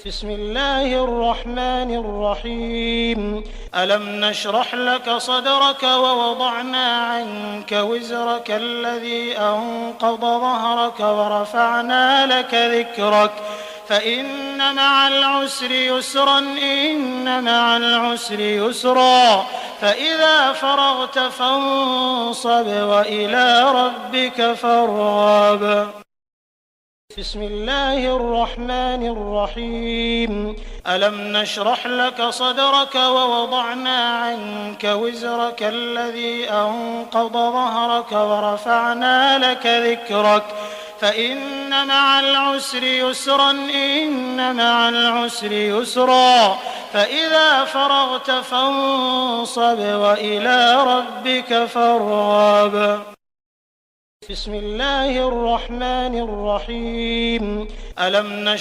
بسم الله الرحمن الرحيم. ألم نشرح لك صدرك ووضعنا عنك وزرك الذي أنقض ظهرك ورفعنا لك ذكرك فإن مع العسر يسرا إن مع العسر يسرا فإذا فرغت فانصب وإلى ربك فارغب. بسم الله الرحمن الرحيم. ألم نشرح لك صدرك ووضعنا عنك وزرك الذي أنقض ظهرك ورفعنا لك ذكرك فإن مع العسر يسرا إن مع العسر يسرا فإذا فرغت فانصب وإلى ربك فارغب. بسم الله الرحمن الرحيم. ألم نشرح